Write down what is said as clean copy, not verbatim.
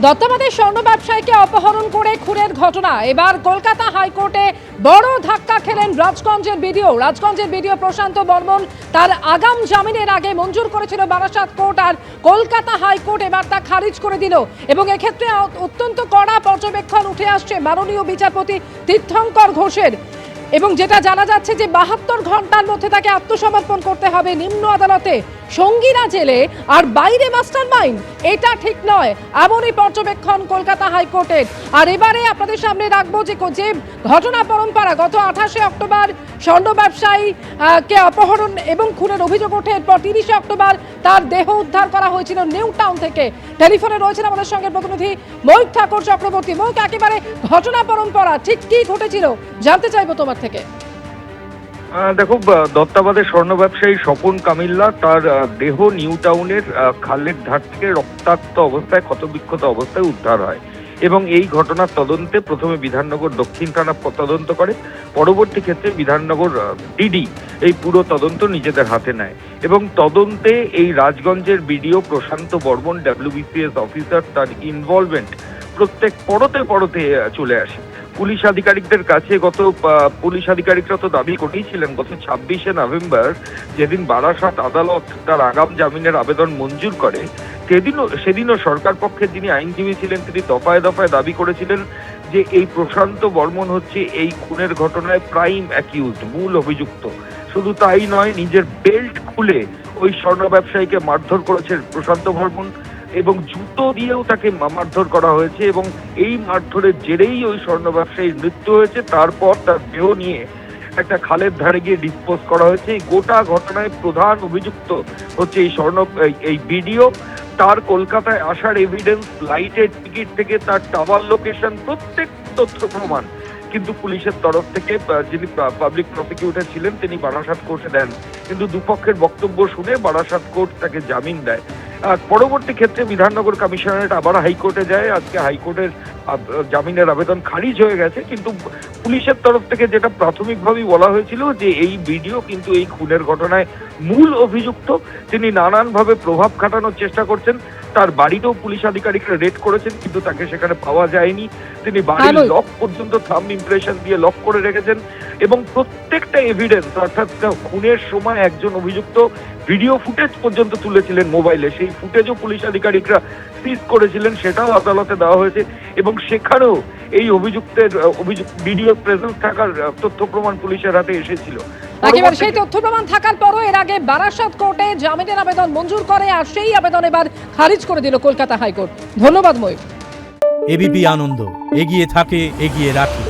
দত্তাবাদের স্বর্ণ ব্যবসায়ীকে অপহরণ করে খুনের ঘটনা। এবার কলকাতা হাইকোর্টে বড় ধাক্কা খেলেন রাজগঞ্জের বিডিও প্রশান্ত বর্মন। তার আগাম জামিনের আগে মঞ্জুর করেছিল বারাসাত কোর্ট, আর কলকাতা হাইকোর্ট এবার তা খারিজ করে দিল। এবং এক্ষেত্রে অত্যন্ত কড়া পর্যবেক্ষণ উঠে আসছে মাননীয় বিচারপতি তীর্থঙ্কর ঘোষের। এবং যেটা জানা যাচ্ছে যে 72 ঘন্টার মধ্যে তাকে আত্মসমর্পণ করতে হবে নিম্ন আদালতে। সঙ্গীরা জেলে আর বাইরে মাস্টারমাইন্ড, এটা ঠিক নয়, এমনই পর্যবেক্ষণ কলকাতা হাইকোর্টের। আর এবারে আপনাদের সামনে রাখবো যে ঘটনা পরম্পরা গত 28শে অক্টোবর স্বর্ণ ব্যবসায়ী কে অপহরণ এবং খুনের অভিযোগ ওঠে। এরপর 30শে অক্টোবর তার দেহ উদ্ধার করা হয়েছিল নিউ টাউন থেকে। টেলিফোনে রয়েছেন আমাদের সঙ্গে প্রতিনিধি ময়ূখ ঠাকুর চক্রবর্তী। ময়ূখ, একেবারে ঘটনা পরম্পরা ঠিক কি ঘটেছিল জানতে চাইবো তোমার থেকে। দেখো, দত্তাবাদের স্বর্ণ ব্যবসায়ী স্বপন কামিল্লা তার দেহ নিউ টাউনের খালের ধার থেকে রক্তাক্ত অবস্থায় ক্ষতবিক্ষত অবস্থায় উদ্ধার হয় এবং এই ঘটনার তদন্তে প্রথমে বিধাননগর দক্ষিণ থানা তদন্ত করে, পরবর্তী ক্ষেত্রে বিধাননগর ডিডি এই পুরো তদন্ত নিজেদের হাতে নেয় এবং তদন্তে এই রাজগঞ্জের বিডিও প্রশান্ত বর্মন WBCS অফিসার তার ইনভলভমেন্ট প্রত্যেক পরতে চলে আসে। পুলিশ আধিকারিকদের কাছে পুলিশ আধিকারিকরা তো দাবি করেছিলেন গত 26শে নভেম্বর, যেদিন বারাসাত আদালত তার আগাম জামিনের আবেদন মঞ্জুর করে, সেদিনও সরকার পক্ষের যিনি আইনজীবী ছিলেন তিনি দফায় দফায় দাবি করেছিলেন যে এই প্রশান্ত বর্মন হচ্ছে এই খুনের ঘটনায় প্রাইম অ্যাকিউজড, মূল অভিযুক্ত। শুধু তাই নয়, নিজের বেল্ট খুলে ওই স্বর্ণ ব্যবসায়ীকে মারধর করেছে প্রশান্ত বর্মন এবং জুতো দিয়েও তাকে মারধর করা হয়েছে এবং এই মারধরের জেরেই ওই স্বর্ণ ব্যবসায়ীর মৃত্যু হয়েছে। তারপর তার দেহ নিয়ে একটা খালের ধারে গিয়ে ডিসপোজ করা হয়েছে। এই গোটা ঘটনায় প্রধান অভিযুক্ত হচ্ছে এই বিডিও। তার কলকাতায় আসার এভিডেন্স, ফ্লাইটের টিকিট থেকে তার টাওয়ার লোকেশন, প্রত্যেক তথ্য প্রমাণ কিন্তু পুলিশের তরফ থেকে যিনি পাবলিক প্রসিকিউটর ছিলেন তিনি বারাসাত কোর্টে দেন, কিন্তু দুপক্ষের বক্তব্য শুনে বারাসাত কোর্ট তাকে জামিন দেয়। পরবর্তী ক্ষেত্রে বিধাননগর কমিশনারেট আবার হাইকোর্টে যায়। আজকে হাইকোর্টের জামিনের আবেদন খারিজ হয়ে গেছে, কিন্তু পুলিশের তরফ থেকে যেটা প্রাথমিকভাবেই বলা হয়েছিল যে এই ভিডিও কিন্তু এই খুনের ঘটনায় মূল অভিযুক্ত। তিনি নানানভাবে প্রভাব খাটানোর চেষ্টা করছেন। তার বাড়িতেও পুলিশ আধিকারিকরা রেড করেছেন, কিন্তু তাকে সেখানে পাওয়া যায়নি। তিনি বাড়ির লক পর্যন্ত থাম্ব ইমপ্রেশন দিয়ে লক করে রেখেছেন এবং প্রত্যেকটা এভিডেন্স, অর্থাৎ খুনের সময় একজন অভিযুক্ত ভিডিও ফুটেজ পর্যন্ত তুলেছিলেন মোবাইলে, সেই ফুটেজও পুলিশ আধিকারিকরা সিজ করেছিলেন, সেটাও আদালতে দেওয়া হয়েছে এবং সেখানেও এই ভিডিও প্রেজেন্স থাকার তথ্য প্রমাণ পুলিশের হাতে এসেছিল। একেবারে সেই তথ্য প্রমাণ থাকার পরও এর আগে বারাসাত কোর্টে জামিনের আবেদন মঞ্জুর করে, আর সেই আবেদন এবার খারিজ করে দিল কলকাতা হাইকোর্ট। ধন্যবাদ ময়ূর। এবিপি আনন্দ, এগিয়ে থাকে, এগিয়ে রাখে।